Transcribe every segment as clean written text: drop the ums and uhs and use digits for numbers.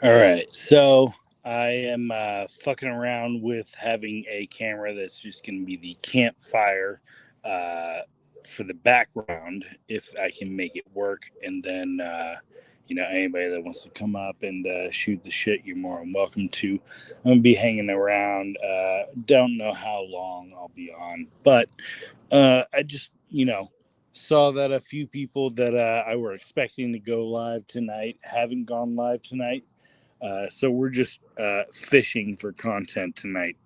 All right, so I am fucking around with having a camera that's just going to be the campfire uh, for the background, if I can make it work. And then, anybody that wants to come up and shoot the shit, you're more than welcome to. I'm going to be hanging around. Don't know how long I'll be on, but I just, saw that a few people that I were expecting to go live tonight haven't gone live tonight. So we're just fishing for content tonight.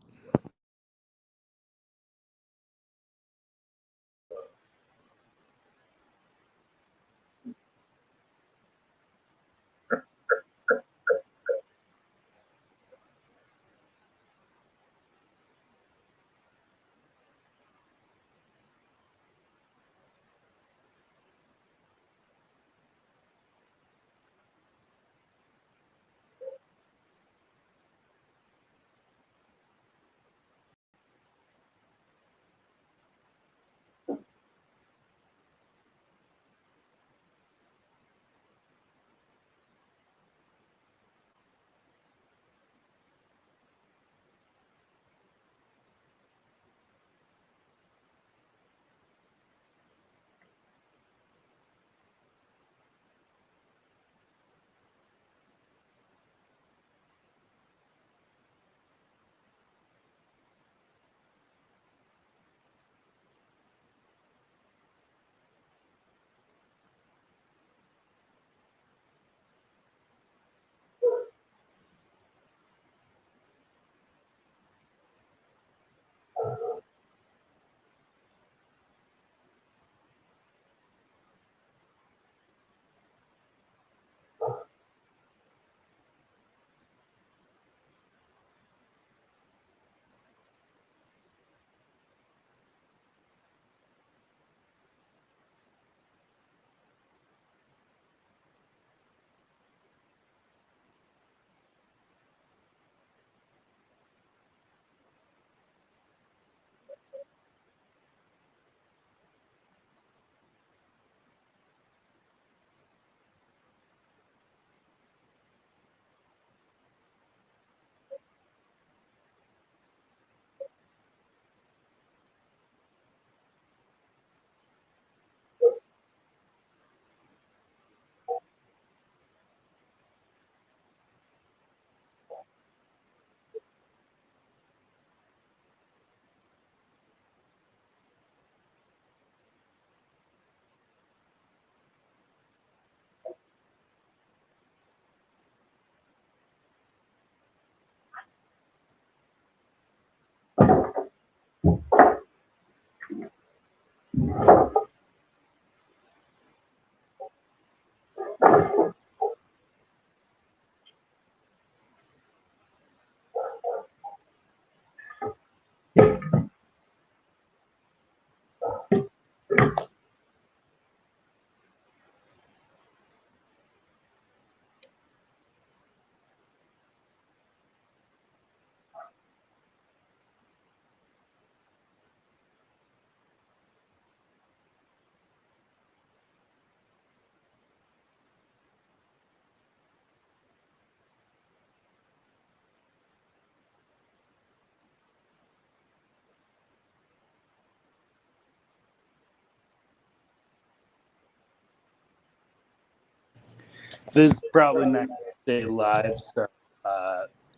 This is probably not going to stay live, so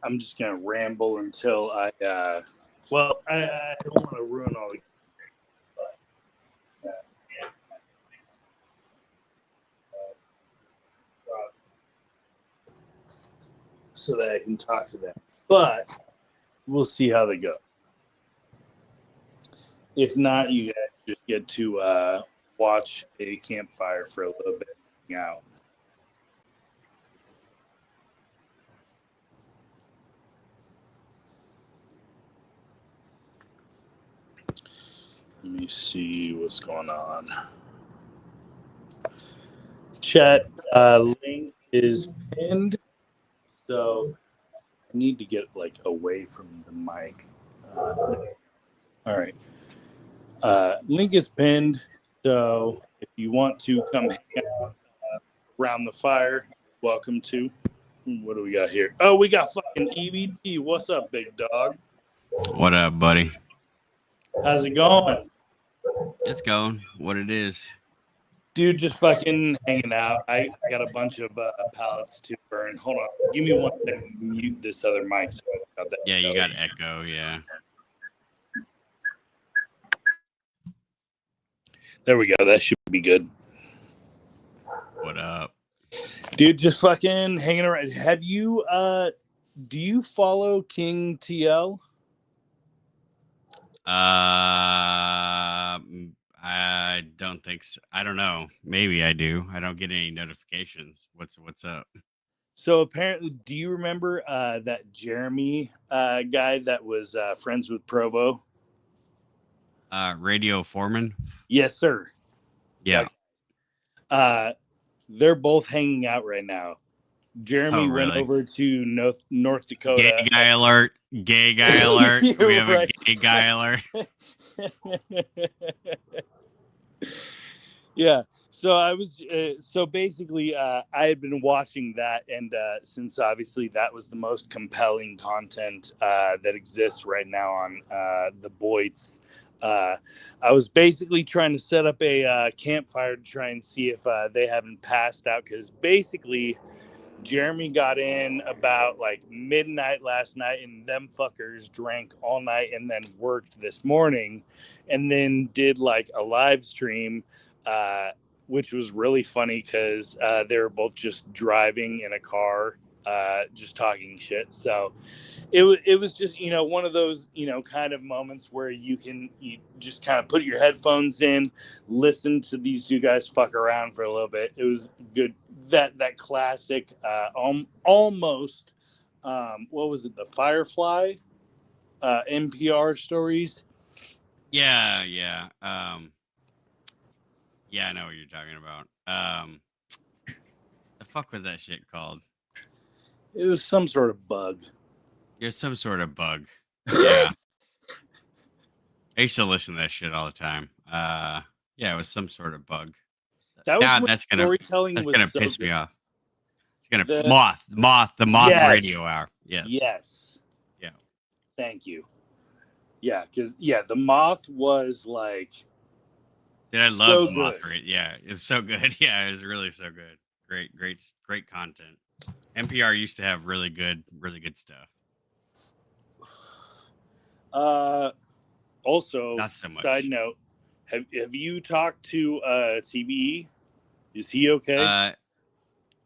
I'm just going to ramble until I don't want to ruin all the so that I can talk to them. But we'll see how they go. If not, you guys just get to watch a campfire for a little bit, hang out. Let me see what's going on. Chat link is pinned, so I need to get like away from the mic. All right. Link is pinned, so if you want to come hang out around the fire, welcome to. What do we got here? Oh, we got fucking EBT. What's up, big dog? What up, buddy? How's it going? It's going. What it is? Dude, just fucking hanging out. I got a bunch of pallets to burn. Hold on. Give me 1 second to mute this other mic. So I got that Yeah, you echo. got echo. Yeah. There we go. That should be good. What up? Dude, just fucking hanging around. Have you, do you follow King TL? I don't think so. I don't know. Maybe I do. I don't get any notifications. What's up? So apparently, do you remember that Jeremy guy that was friends with Provo? Radio Foreman. Yes, sir. Yeah. They're both hanging out right now. Jeremy went really? over to North Dakota. Gay guy alert. Gay guy alert. We have a gay guy alert. Yeah. So I was so basically I had been watching that, and since obviously that was the most compelling content that exists right now on the Boits, I was basically trying to set up a campfire to try and see if they haven't passed out, because basically Jeremy got in about like midnight last night, and them fuckers drank all night and then worked this morning, and then did like a live stream, which was really funny because they were both just driving in a car, just talking shit. So it was just, one of those, kind of moments where you just kind of put your headphones in, listen to these two guys fuck around for a little bit. It was good. That classic, almost, what was it? The Firefly, NPR stories. Yeah. Yeah, I know what you're talking about. The fuck was that shit called? It was some sort of bug. There's some sort of bug. Yeah. I used to listen to that shit all the time. Yeah, it was some sort of bug. That was when That's storytelling was gonna so piss good. me off. It's gonna The moth Yes. radio hour. Yes. Yes. Yeah. Thank you. Yeah, because the moth was like. Dude, I so love the moth good. radio. Yeah, it's so good. Yeah, it was really so good. Great content. NPR used to have really good stuff. Also, Not so much. side note, have you talked to TBE? Is he okay?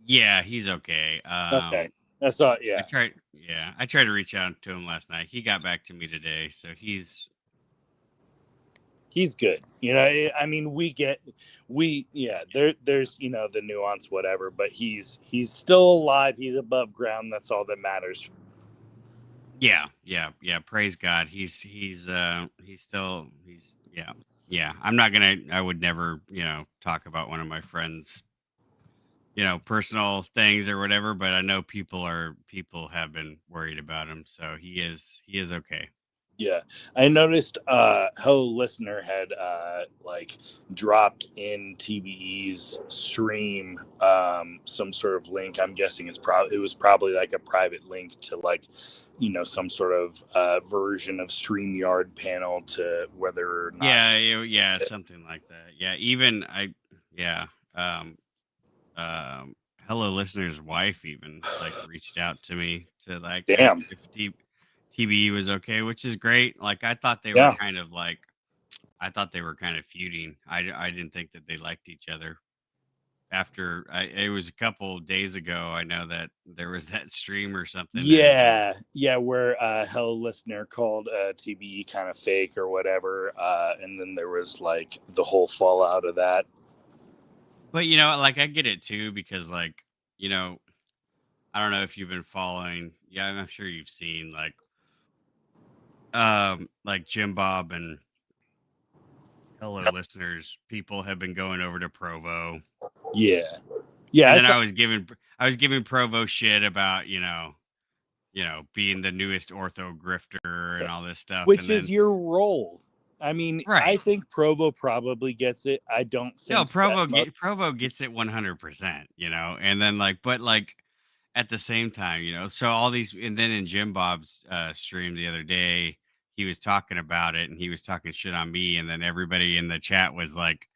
Yeah, he's okay. Okay, that's all. Yeah, I tried to reach out to him last night. He got back to me today, so he's good. I mean, there's the nuance, whatever, but he's still alive. He's above ground. That's all that matters. Yeah. Praise God. He's still yeah. I would never, talk about one of my friends, personal things or whatever, but I know people have been worried about him, so he is okay. Yeah, I noticed Hello Listener had like dropped in TBE's stream some sort of link. I'm guessing it was probably like a private link to like some sort of version of StreamYard panel to whether or not. Yeah, something like that. Yeah, even Hello Listener's wife even like reached out to me to like Damn. ask if TBE was okay, which is great. Like I thought they were kind of feuding. I didn't think that they liked each other. After it was a couple days ago, I know that there was that stream or something. Yeah, where Hello Listener called TBE kind of fake or whatever, and then there was like the whole fallout of that. But like I get it too, because like I don't know if you've been following. Yeah, I'm sure you've seen like Jim Bob and Hello Listeners. People have been going over to Provo. Yeah. And then I was giving Provo shit about being the newest ortho grifter and all this stuff, which is your role. I mean, right. I think Provo probably gets it. I don't think Provo gets it 100%, and then but at the same time, so all these, and then in Jim Bob's stream the other day, he was talking about it and he was talking shit on me, and then everybody in the chat was like,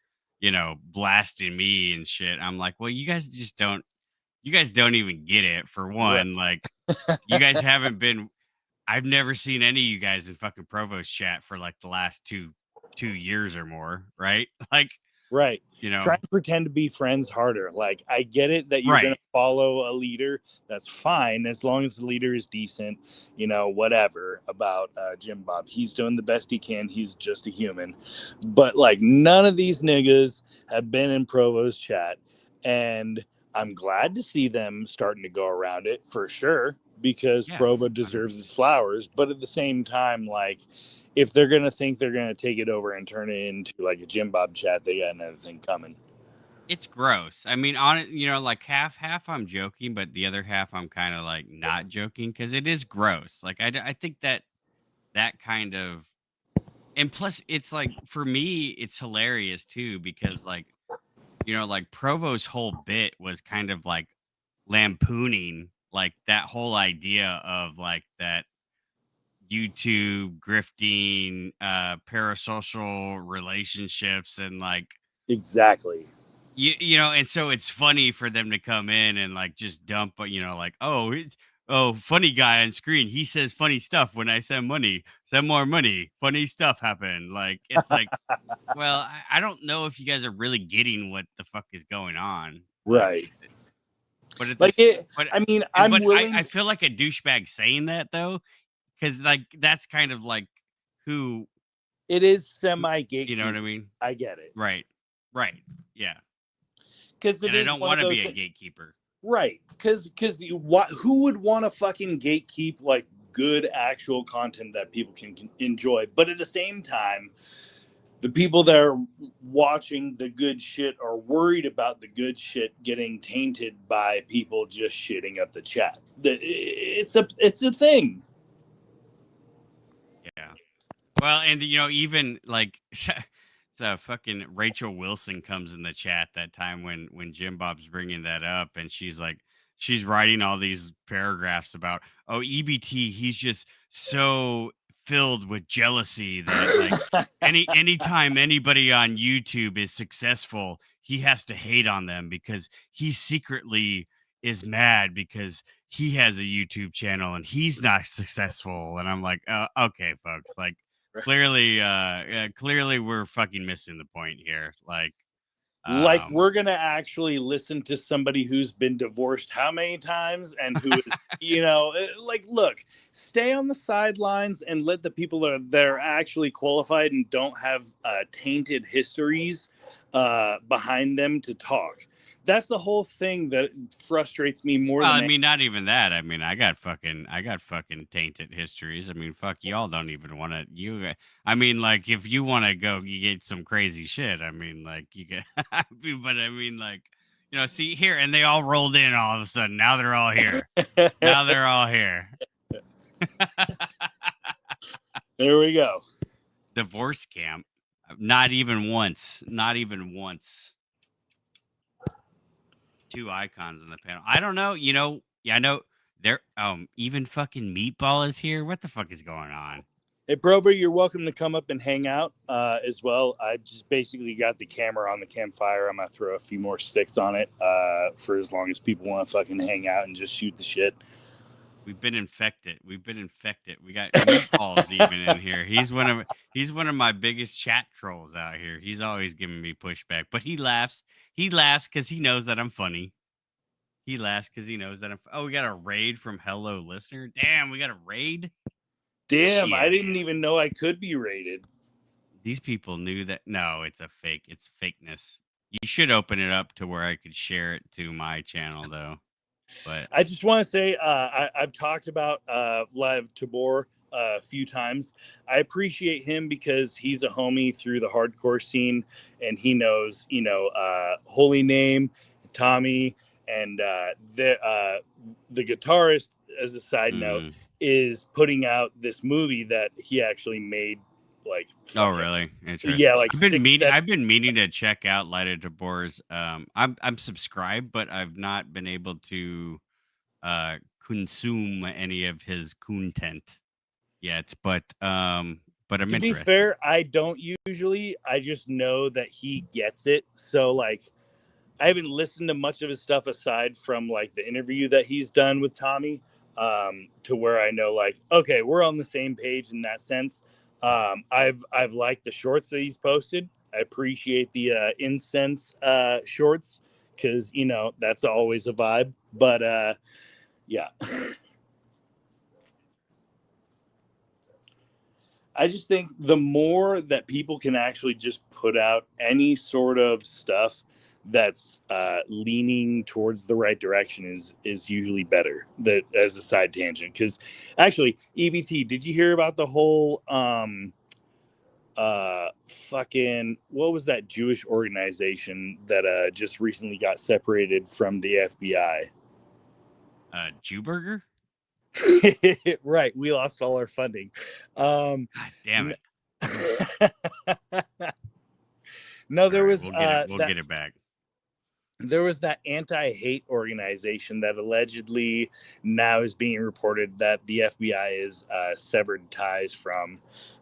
blasting me and shit. I'm like, well, you guys don't even get it. For Right. one, like, you guys haven't been. I've never seen any of you guys in fucking Provost chat for like the last two years or more, right? Like, Right. you Try know, and pretend to be friends harder. Like, I get it that you're going to right? follow a leader. That's fine as long as the leader is decent, whatever about Jim Bob. He's doing the best he can. He's just a human. But, like, none of these niggas have been in Provo's chat. And I'm glad to see them starting to go around it for sure because Yeah, Provo deserves his 100%. flowers. But at the same time, like, if they're gonna think they're gonna take it over and turn it into like a Jim Bob chat, they got another thing coming. It's gross. I mean, on it, like half I'm joking, but the other half I'm kind of like not joking because it is gross. Like I think that kind of, and plus it's like for me it's hilarious too because like like Provo's whole bit was kind of like lampooning like that whole idea of like that YouTube grifting, parasocial relationships, and like Exactly. and so it's funny for them to come in and like just dump, like, oh, funny guy on screen. He says funny stuff when I send money, send more money. Funny stuff happened. Like it's like, well, I don't know if you guys are really getting what the fuck is going on. Like, Right. but at Like this, it. but I mean, and I'm but willing. I feel like a douchebag saying that though, because like that's kind of like who, It is who, semi you know what I gatekeeping. mean? I get it Right, right, yeah. because it And I is don't one of want to those be a things. gatekeeper. Right. Because what? Who would want to fucking gatekeep like good actual content that people can enjoy? But at the same time, the people that are watching the good shit are worried about the good shit getting tainted by people just shitting up the chat. It's a thing. Yeah. Well, and even like so fucking Rachel Wilson comes in the chat that time when Jim Bob's bringing that up, and she's like, she's writing all these paragraphs about, oh, EBT, he's just so filled with jealousy that like anytime anybody on YouTube is successful, he has to hate on them because he secretly is mad because he has a YouTube channel and he's not successful. And I'm like, okay, folks, like clearly we're fucking missing the point here. Like, Like um, we're gonna actually listen to somebody who's been divorced how many times and who is like look, stay on the sidelines and let the people that are actually qualified and don't have tainted histories behind them to talk. That's the whole thing that frustrates me more well, than I mean, not even that. I mean, I got fucking tainted histories. I mean, fuck, y'all don't even want to. I mean, like, if you want to go, you get some crazy shit. I mean, like, you get. But I mean, like, see here, and they all rolled in all of a sudden. Now they're all here. Now they're all here. there we go. Divorce camp. Not even once. Not even once. Two icons in the panel. I don't know. Yeah, I know there. Even fucking Meatball is here. What the fuck is going on? Hey, Brover, you're welcome to come up and hang out as well. I just basically got the camera on the campfire. I'm going to throw a few more sticks on it for as long as people want to fucking hang out and just shoot the shit. We've been infected. We've been infected. We got Meatballs even in here. He's one of my biggest chat trolls out here. He's always giving me pushback, but he laughs. He laughs because he knows that I'm funny. He laughs because he knows that I'm. Oh, we got a raid from Hello Listener. Damn, we got a raid. Damn, I Shit. didn't even know I could be rated. These people knew that. No, it's a fake. It's fakeness. You should open it up to where I could share it to my channel, though. But I just want to say I've talked about Live Tabor a few times. I appreciate him because he's a homie through the hardcore scene, and he knows, Holy Name, Tommy, and the guitarist. As a side note, mm. is putting out this movie that he actually made. Like Oh, fucking really? Interesting. yeah, like six. I've been meaning to check out Light of Deborah's. I'm subscribed, but I've not been able to consume any of his content yet, but I'm To be interested. fair, I don't usually. I just know that he gets it. So like I haven't listened to much of his stuff aside from like the interview that he's done with Tommy, to where I know like, okay, we're on the same page in that sense. I've liked the shorts that he's posted. I appreciate the incense shorts because that's always a vibe. But yeah, I just think the more that people can actually just put out any sort of stuff that's leaning towards the right direction is usually better. That as a side tangent, because actually, EBT, did you hear about the whole fucking what was that Jewish organization that just recently got separated from the FBI? Jewburger? Right, we lost all our funding. God damn it! No, All there right, was we'll get it. We'll get it back. that anti-hate organization that allegedly now is being reported that the FBI is severed ties from.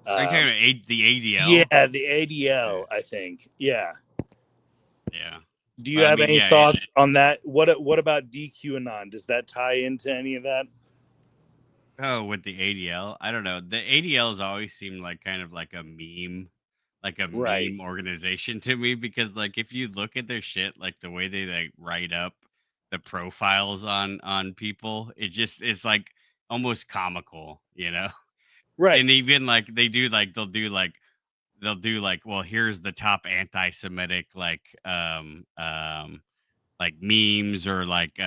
Are you talking about the ADL? Yeah, the ADL, I think. Yeah. Yeah. Do you Well, I have mean, any yeah. thoughts on that? What about DQAnon? Does that tie into any of that? Oh, with the ADL, I don't know. The ADL has always seemed like kind of like a Right. meme organization to me because like if you look at their shit, like the way they like write up the profiles on people, it's like almost comical, you know? Right. And even like they'll do like, well, here's the top anti-Semitic like memes or like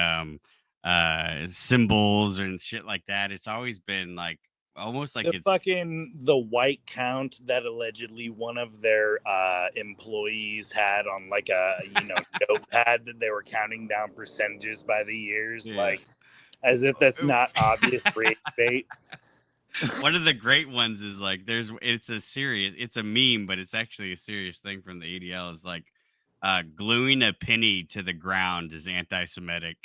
symbols and shit like that. It's always been like almost like it's The white count that allegedly one of their employees had on like a notepad that they were counting down percentages by the years, yeah. like as if that's not obvious rage bait. One of the great ones is like it's a meme, but it's actually a serious thing from the ADL is like gluing a penny to the ground is anti-Semitic.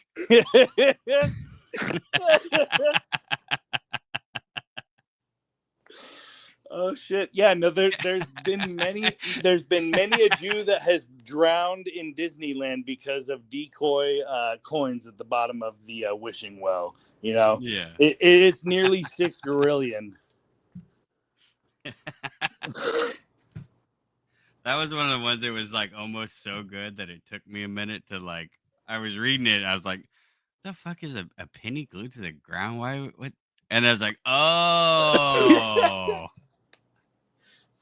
Oh shit! Yeah, no. There's been many a Jew that has drowned in Disneyland because of decoy coins at the bottom of the wishing well. Yeah. It's nearly 6 gorillion. That was one of the ones that was like almost so good that it took me a minute to like. I was reading it. I was like, "The fuck is a penny glued to the ground? Why? What?" And I was like, "Oh,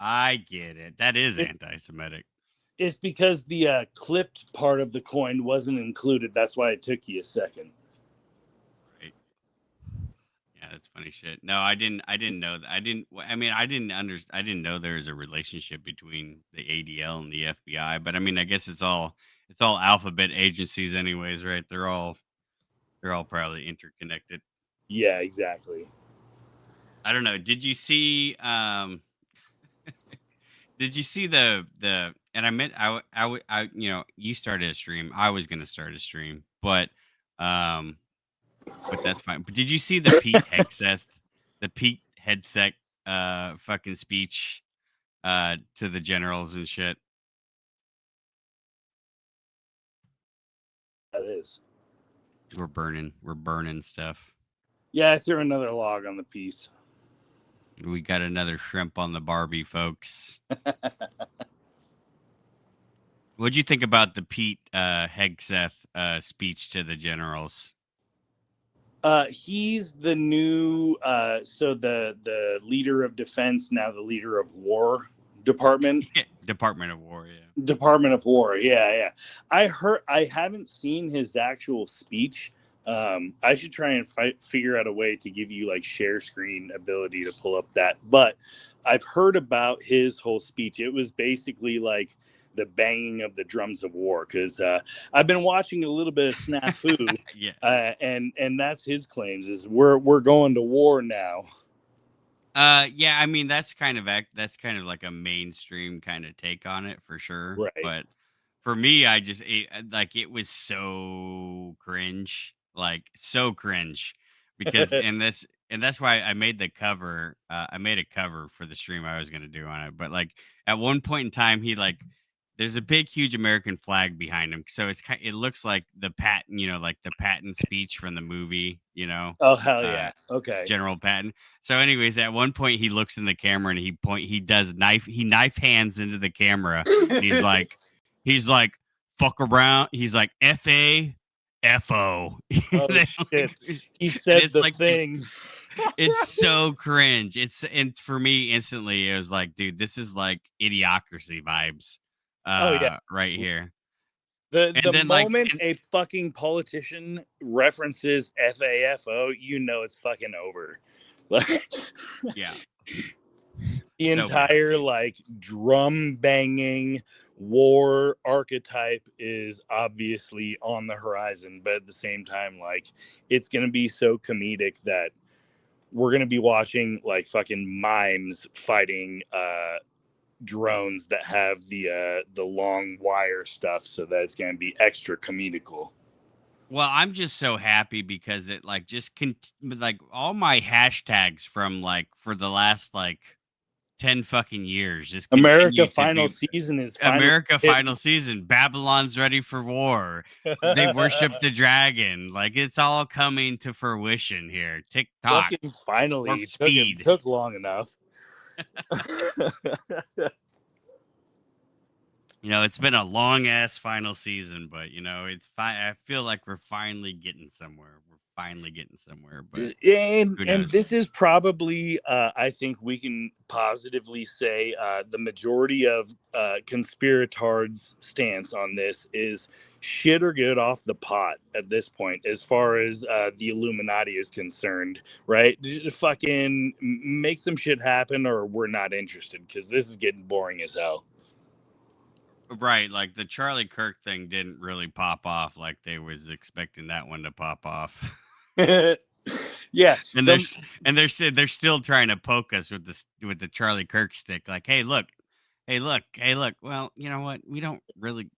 I get it. That is It, anti-Semitic." it's because the clipped part of the coin wasn't included. That's why it took you a second. Right? Yeah, that's funny shit. No, I didn't. I didn't know that. I didn't. I mean, I didn't understand. I didn't know there was a relationship between the ADL and the FBI. But I mean, I guess it's all alphabet agencies, anyways, right? They're all probably interconnected. Yeah, exactly. I don't know. Did you see the and I meant you know, you started a stream. I was going to start a stream, um but that's fine. But did you see the Pete Hegseth fucking speech to the generals and shit? That is. We're burning stuff. Yeah, I threw another log on the piece. We got another shrimp on the Barbie, folks. What'd you think about the Pete Hegseth speech to the generals? He's the new so the leader of defense, now the leader of war department. Department of War, yeah. Department of War. Yeah. I haven't seen his actual speech. I should try and figure out a way to give you like share screen ability to pull up that. But I've heard about his whole speech. It was basically like the banging of the drums of war because I've been watching a little bit of Snafu, Yeah. And that's his claims is we're going to war now. Yeah, I mean that's kind of like a mainstream kind of take on it for sure. Right. But for me, like it was so cringe. like so cringe because in this and that's why I made the cover. I made a cover for the stream I was gonna do on it. But like at one point in time, he like there's a big, huge American flag behind him, so it looks like the Patton, like the Patton speech from the movie, Oh hell uh, yeah. Okay. General Patton. So, anyways, at one point he looks in the camera and he does knife hands into the camera. And he's like fuck around. He's like FAFO. Oh Like, shit. He and said it's the like thing. it's so cringe. And for me instantly it was like, dude, this is like idiocracy vibes Oh yeah. right here. The And then like moment and, a fucking politician references FAFO, you know it's fucking over. Like yeah, the so bad. entire like drum banging war archetype is obviously on the horizon, but at the same time, like it's gonna be so comedic that we're gonna be watching like fucking mimes fighting drones that have the long wire stuff, so that it's gonna be extra comedical. Well, I'm just so happy because it like like all my hashtags from like for the last like 10 fucking years just America continue to final be season is finally America hit. final season, Babylon's ready for war. They worship the dragon. Like it's all coming to fruition here. TikTok, Fucking finally warp it speed. took long enough. It's been a long ass final season, but it's fine. I feel like we're finally getting somewhere. We're finally getting somewhere, but and who and knows? this is probably I think we can positively say the majority of conspirators stance on this is shit or good off the pot at this point as far as the Illuminati is concerned, right? Just fucking make some shit happen or we're not interested because this is getting boring as hell. Right, like the Charlie Kirk thing didn't really pop off like they was expecting that one to pop off. Yeah, and the they're still trying to poke us with the Charlie Kirk stick. Like, hey, look, hey, look, hey, look. Well, you know what? We don't really.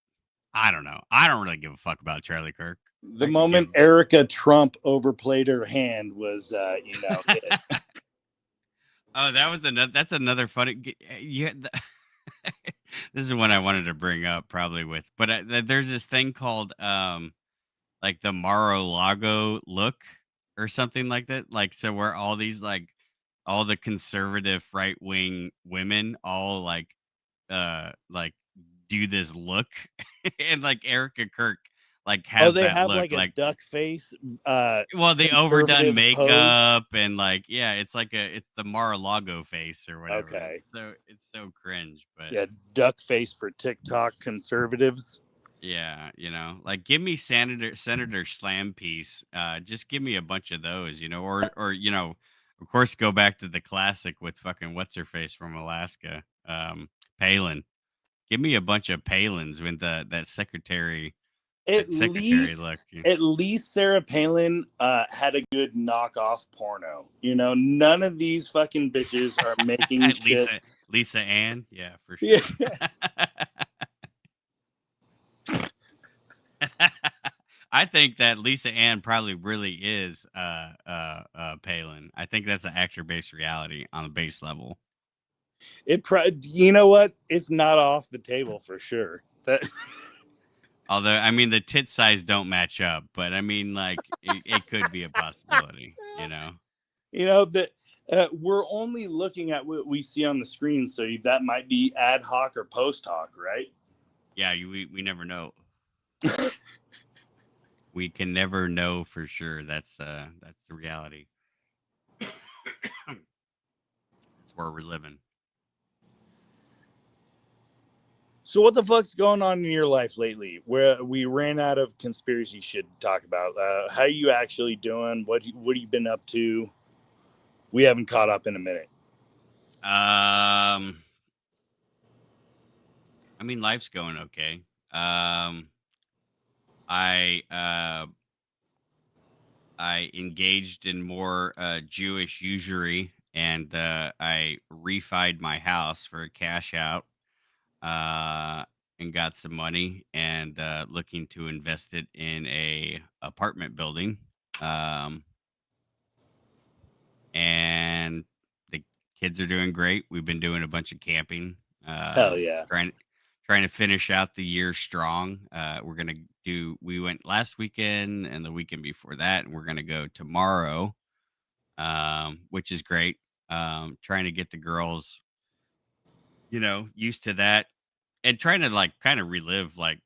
I don't know. I don't really give a fuck about Charlie Kirk. the I could give. moment Erica Trump overplayed her hand was it. Oh, that's another funny. Yeah, this is one I wanted to bring up probably with, but there's this thing called like the Mar-a-Lago look or something like that. Like so where all these like all the conservative right wing women all like do this look and like Erica Kirk like Oh, has they that have look like a like duck face, well the overdone conservative pose. makeup and like yeah it's the Mar-a-Lago face or whatever. Okay, It's so cringe, but yeah, duck face for TikTok conservatives. yeah, like give me Senator Slam piece. Just give me a bunch of those, or of course go back to the classic with fucking what's her face from Alaska, Palin. Give me a bunch of Palins with At that secretary least, look. at least Sarah Palin had a good knockoff porno. None of these fucking bitches are making At shit. Lisa Ann, yeah, for Yeah, sure. I think that Lisa Ann probably really is Palin. I think that's an actor based reality on a base level. you know what? It's not off the table for sure. That Although I mean the tit size don't match up, but I mean like it could be a possibility. that we're only looking at what we see on the screen, so that might be ad hoc or post hoc, right? Yeah, we never know. We can never know for sure. That's the reality. That's where we're living. So what the fuck's going on in your life lately? Where we ran out of conspiracy shit to talk about. How are you actually doing? What have you been up to? We haven't caught up in a minute. I mean life's going okay. I I engaged in more Jewish usury and I refied my house for a cash out and got some money and looking to invest it in a apartment building. Um, and the kids are doing great. We've been doing a bunch of camping, Hell yeah. trying to finish out the year strong. We went last weekend and the weekend before that, and we're gonna go tomorrow, which is great. Trying to get the girls, used to that, and trying to like kind of relive like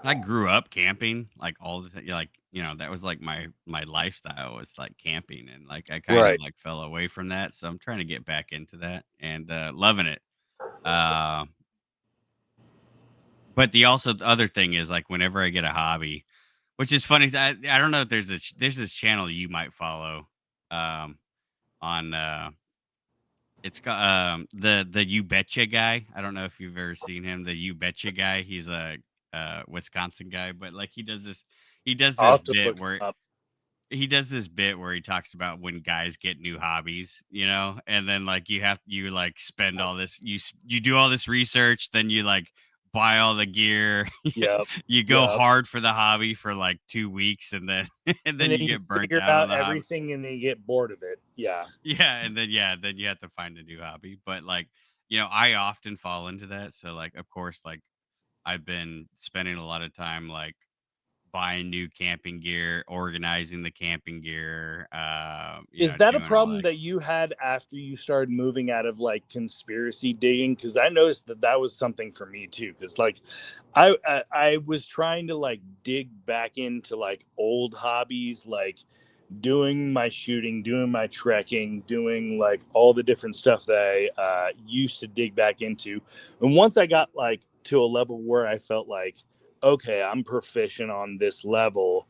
I grew up camping, like all the like that was like my lifestyle was like camping, and like I kind of Right. like fell away from that, so I'm trying to get back into that and loving it. Uh, but the other thing is like whenever I get a hobby, which is funny, I don't know if there's this channel you might follow, um, on it's got the You Betcha guy. I don't know if you've ever seen him. The You Betcha guy. He's a Wisconsin guy, but like he does I'll this have to bit look him where up. he talks about when guys get new hobbies, and then like you like spend all this you do all this research, then you like buy all the gear, Yep. you go Yep. hard for the hobby for like 2 weeks, and then and And then then you you get burnt figure out on out the hobby. everything and then you get bored of it. Yeah. Then you have to find a new hobby. But like, I often fall into that. So like, of course, like I've been spending a lot of time like buying new camping gear, organizing the camping gear, Is that a doing all problem that. that you had after you started moving out of like conspiracy digging? Because I noticed that that was something for me too. Because like, I was trying to like dig back into like old hobbies, like doing my shooting, doing my trekking, doing like all the different stuff that I used to dig back into. And once I got like to a level where I felt like, okay, I'm proficient on this level,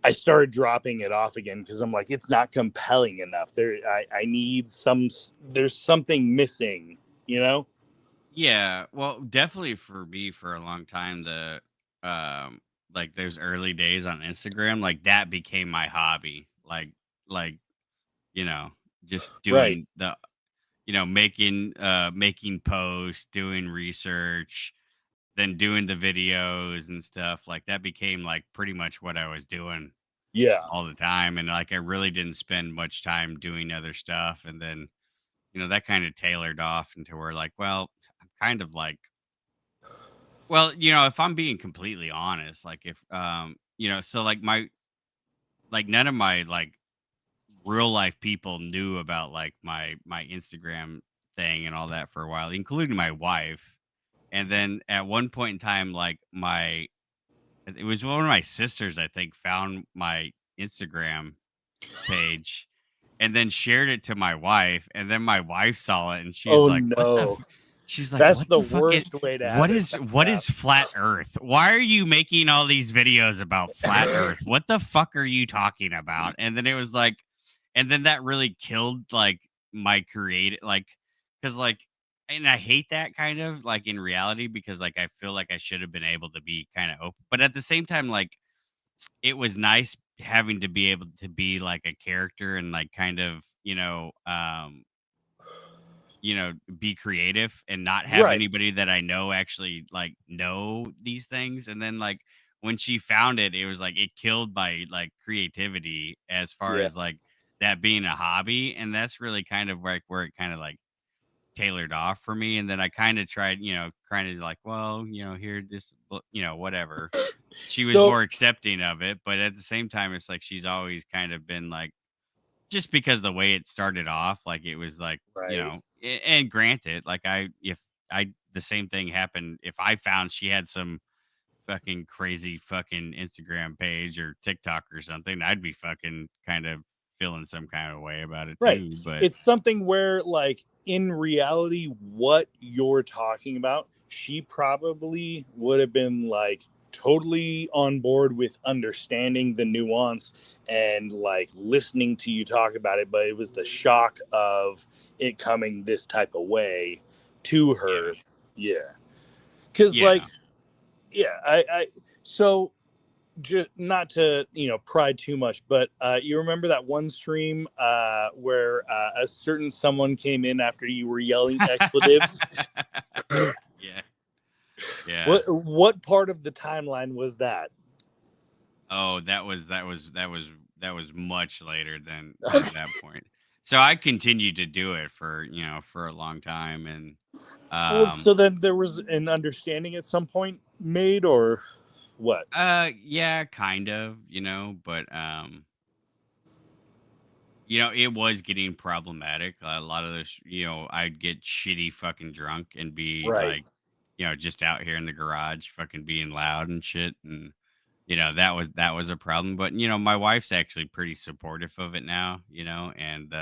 I started dropping it off again because I'm like, it's not compelling enough. I need some. There's something missing, you know. Yeah, well, definitely for me for a long time, like those early days on Instagram, like that became my hobby. Like, you know, just Right. doing making posts, doing research, then doing the videos and stuff. Like that became like pretty much what I was doing Yeah. all the time. And like I really didn't spend much time doing other stuff. And then, that kind of tailored off into where like, well, I'm kind of like, well, if I'm being completely honest, like if so like none of my like real life people knew about like my Instagram thing and all that for a while, including my wife. And then at one point in time, like it was one of my sisters, I think, found my Instagram page and then shared it to my wife. And then my wife saw it and she's Oh like, no, she's like, that's what the the fuck is, worst way to have it what found is flat earth? Why are you making all these videos about flat out. earth? What the fuck are you talking about? And then it was like, and then that really killed like my creative, like, cause like, and I hate that kind of like in reality because like I feel like I should have been able to be kind of open, but at the same time, like it was nice having to be able to be like a character and like kind of, be creative and not have Right. anybody that I know actually like know these things. And then like when she found it, it was like it killed my like creativity as far Yeah. as like that being a hobby. And that's really kind of like where it kind of like tailored off for me. And then I kind of tried, kind of like, well, here, this, whatever. She was So more accepting of it, but at the same time, it's like she's always kind of been like, just because the way it started off, like it was like, right. and granted, like if the same thing happened, if I found she had some fucking crazy fucking Instagram page or TikTok or something, I'd be fucking kind of feeling some kind of way about it Right. too. But It's something where, like, in reality, what you're talking about, she probably would have been like totally on board with understanding the nuance and like listening to you talk about it. But it was the shock of it coming this type of way to yeah, her. Yeah. Cause, like, yeah. yeah, so not to pry too much, but you remember that one stream where a certain someone came in after you were yelling expletives? Yeah, yeah. What part of the timeline was that? Oh, that was much later than that point. So I continued to do it for, for a long time. And Well, um so then there was an understanding at some point made, or what? yeah, kind of, but it was getting problematic. A lot of this, I'd get shitty fucking drunk and be Right. like, just out here in the garage fucking being loud and shit. And that was a problem. But my wife's actually pretty supportive of it now, and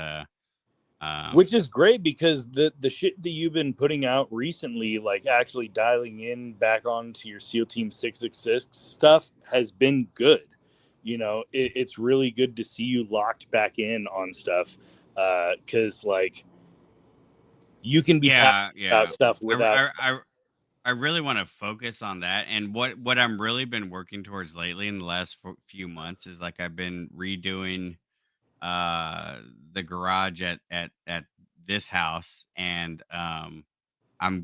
Which is great, because the shit that you've been putting out recently, like actually dialing in back onto your SEAL Team 666 stuff, has been good. It's really good to see you locked back in on stuff, because like you can be passionate yeah, about yeah. stuff I without. I I, I really want to focus on that. And what I'm really been working towards lately in the last few months is like I've been redoing uh the garage at this house. And I'm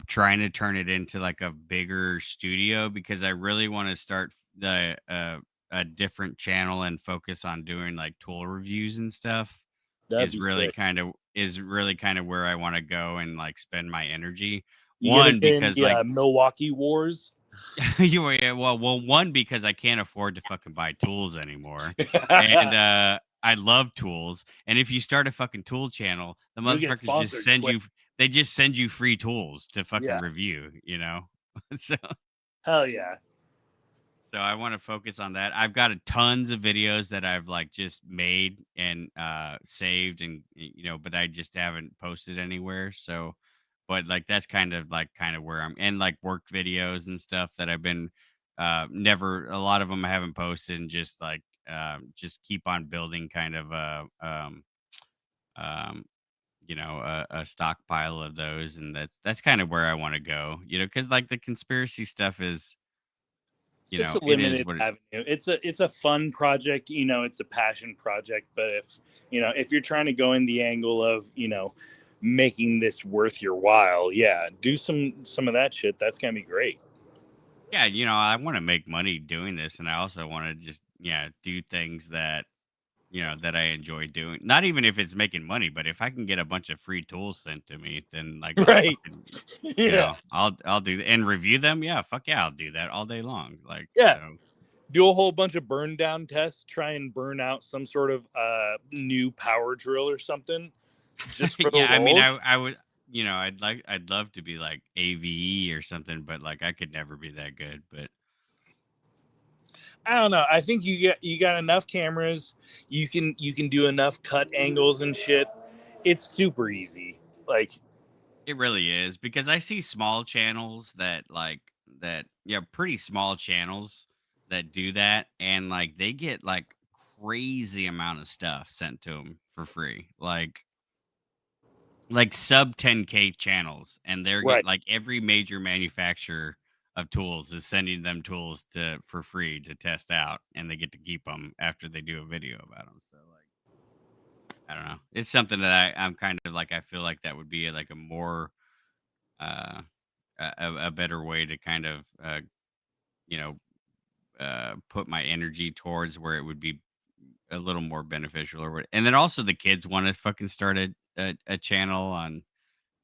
trying to turn it into like a bigger studio because I really want to start a different channel and focus on doing like tool reviews and stuff. That'd is be really sick. kind of is really kind of where I want to go and like spend my energy. You gonna One, get in because the like Milwaukee Wars? yeah, one, because I can't afford to fucking buy tools anymore. And I love tools. And if you start a fucking tool channel, the You'll get motherfuckers just sponsored send quick. you they just send you free tools to fucking Yeah. review. So Hell yeah. so I want to focus on that. I've got a tons of videos that I've like just made and saved, and but I just haven't posted anywhere. So but like that's kind of where I'm, and like work videos and stuff that I've been never, a lot of them I haven't posted, and just like just keep on building kind of um a stockpile of those. And that's kind of where I want to go, because like the conspiracy stuff is, It's a it is limited what it, avenue. It's a fun project. It's a passion project. But if you're trying to go in the angle of making this worth your while, yeah, do some of that shit. That's gonna be great. yeah, I want to make money doing this, and I also want to just, yeah, do things that, that I enjoy doing. Not even if it's making money, but if I can get a bunch of free tools sent to me, then like I'll Right. fucking, Yeah. I'll do and review them. Yeah, fuck yeah, I'll do that all day long. Like, Yeah. so Do a whole bunch of burn down tests. Try and burn out some sort of new power drill or something, just for the yeah, I mean, lulz. I would, I'd love to be like AVE or something, but like I could never be that good. But I don't know. I think you got enough cameras. You can do enough cut angles and shit. It's super easy. Like, it really is, because I see small channels that like that, yeah, pretty small channels that do that, and like they get like crazy amount of stuff sent to them for free, like sub 10K channels, and they're right. get like every major manufacturer of tools is sending them tools to for free to test out, and they get to keep them after they do a video about them. So like, I don't know, it's something that I'm kind of like, I feel like that would be like a more uh a better way to kind of you know put my energy towards, where it would be a little more beneficial, or what. And then also the kids want to fucking start a channel on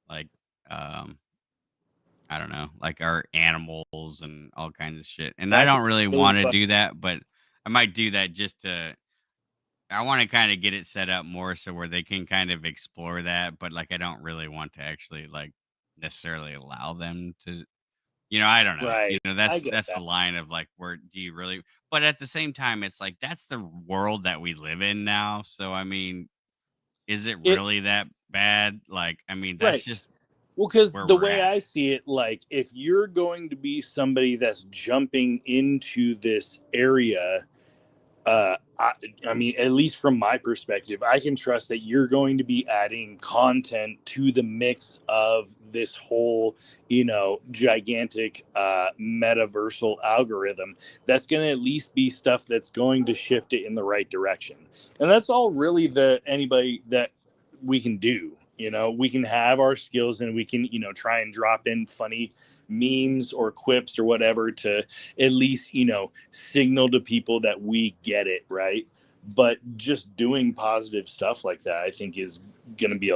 like um I don't know, like our animals and all kinds of shit. And I That could don't be really really want to fun. do that, but I might do that just to, I want to kind of get it set up more so where they can kind of explore that, but like I don't really want to actually like necessarily allow them to. I don't know. Right. I get That's the that. line of like, where do you really, but at the same time it's like that's the world that we live in now. So I mean, is it It really that bad? Like, I mean, that's right. just Well, because where the we're way at. I see it, like if you're going to be somebody that's jumping into this area, I mean, at least from my perspective, I can trust that you're going to be adding content to the mix of this whole, gigantic metaversal algorithm. That's going to at least be stuff that's going to shift it in the right direction. And that's all really the anybody that we can do. You know, we can have our skills and we can, try and drop in funny memes or quips or whatever to at least, signal to people that we get it, right? But just doing positive stuff like that, I think, is going to be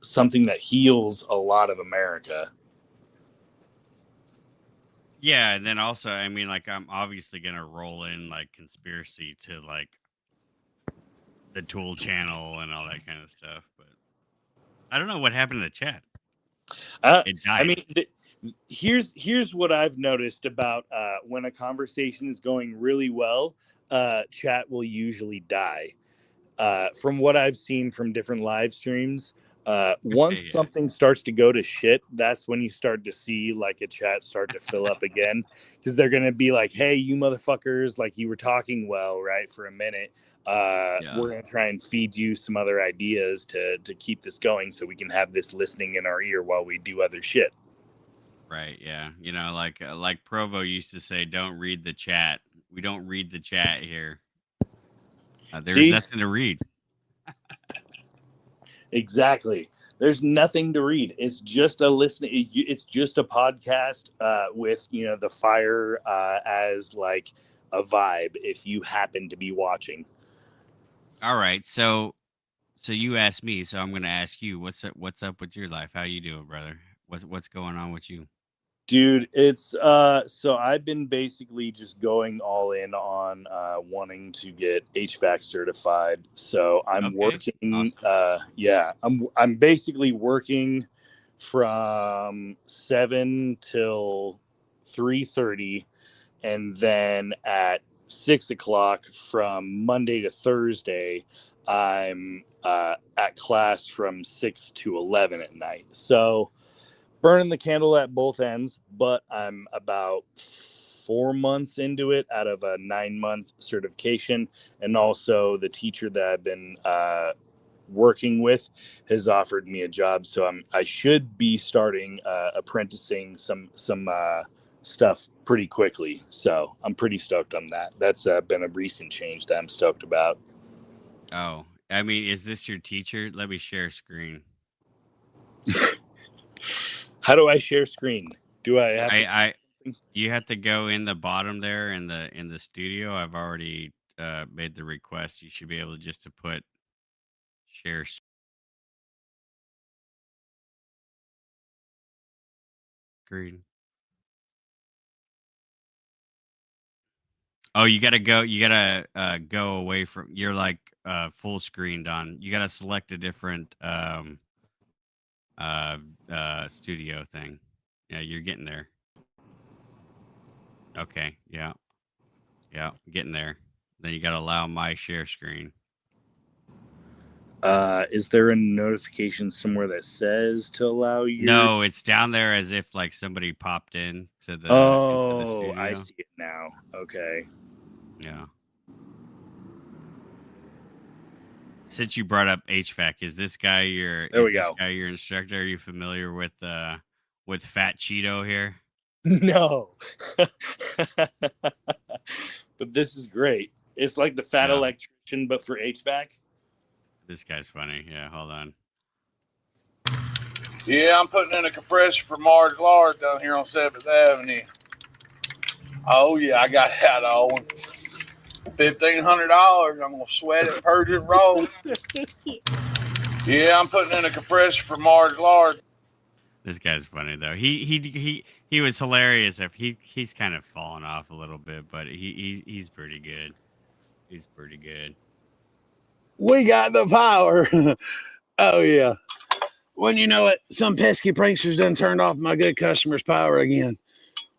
something that heals a lot of America. Yeah, and then also, I mean, like, I'm obviously gonna roll in like conspiracy to like the Tool channel and all that kind of stuff, but I don't know what happened to the chat. It I died. mean, here's what I've noticed about when a conversation is going really well, chat will usually die. From what I've seen from different live streams, once Yeah. something starts to go to shit, that's when you start to see like a chat start to fill up again, because they're gonna be like, "Hey, you motherfuckers! Like you were talking well, right, for a minute. Yeah. We're gonna try and feed you some other ideas to keep this going, so we can have this listening in our ear while we do other shit." Right. Yeah. Like Provo used to say, "Don't read the chat. We don't read the chat here. There's See, nothing to read." exactly. There's nothing to read. It's just a listen. It's just a podcast with the fire as like a vibe. If you happen to be watching, All right. So you asked me, so I'm gonna ask you, what's up with your life? How you doing, brother? What's going on with you? dude, it's so I've been basically just going all in on wanting to get HVAC certified. So I'm Okay. working. Awesome. Yeah, I'm basically working from 7 till 3:30, and then at 6 o'clock from Monday to Thursday, I'm at class from 6 to 11 at night. So burning the candle at both ends, but I'm about 4 months into it out of a 9 month certification. And also, the teacher that I've been working with has offered me a job. So I should be starting apprenticing some stuff pretty quickly. So I'm pretty stoked on that. That's been a recent change that I'm stoked about. Oh, I mean, is this your teacher? Let me share screen. How do I share screen? Do I have to? I You have to go in the bottom there in the studio. I've already made the request. You should be able just to put share screen. Oh, you gotta go. You gotta go away from. You're like full screened on. You gotta select a different uh studio thing. Yeah, you're getting there. Okay. Yeah. Yeah. Getting there. Then you gotta allow my share screen. Is there a notification somewhere that says to allow your? No, it's down there as if like somebody popped in to the into the Oh, I studio. see it now. Okay. Yeah. Since you brought up HVAC, There is we this go. guy your instructor? Are you familiar with Fat Cheeto here? No. But this is great. It's like the fat Yeah. electrician, but for HVAC. This guy's funny. Yeah, hold on. Yeah, I'm putting in a compressor for Mars Lars down here on 7th Avenue. Oh, yeah, I got that all. $1,500. I'm going to sweat it, purge it, roll. Yeah, I'm putting in a compressor for Mars Lars. This guy's funny though. He was hilarious. If he's kind of fallen off a little bit, but he's pretty good. He's pretty good. We got the power. Oh, yeah. When you know it, some pesky pranksters done turned off my good customer's power again.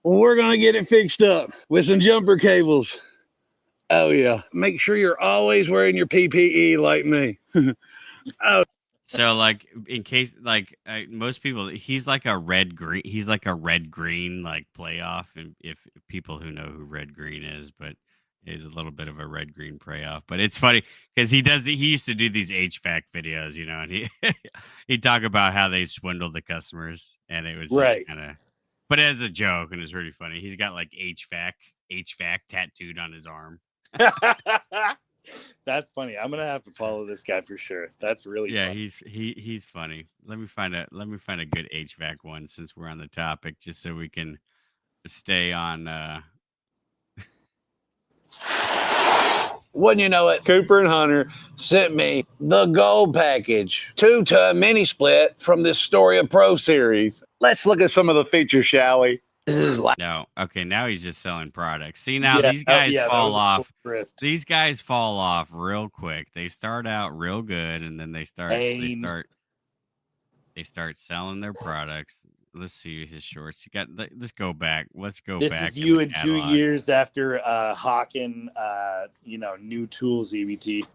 Well, we're going to get it fixed up with some jumper cables. Oh, yeah. Make sure you're always wearing your PPE like me. Oh. So like in case like most people, he's like a red green. He's like a red green like playoff, and if people who know who red green is, but he's a little bit of a red green playoff. But it's funny because he used to do these HVAC videos, and he he'd talk about how they swindled the customers, and it was just Right. kind of, but as a joke, and it's really funny. He's got like HVAC tattooed on his arm. That's funny. I'm gonna have to follow this guy for sure. That's really Yeah, funny. he's funny. Let me find a good HVAC one since we're on the topic, just so we can stay on. Wouldn't you know it, Cooper and Hunter sent me the gold package, 2-ton mini split from this Story of Pro series. Let's look at some of the features, shall we? This is like No, okay, now he's just selling products. See, now Yeah, these guys that fall was a cool off. drift. These guys fall off real quick. They start out real good, and then they start selling their products. Let's see his shorts. Let's go back. Let's go This back is in the you in 2 catalog. years after hawking, new tools EBT.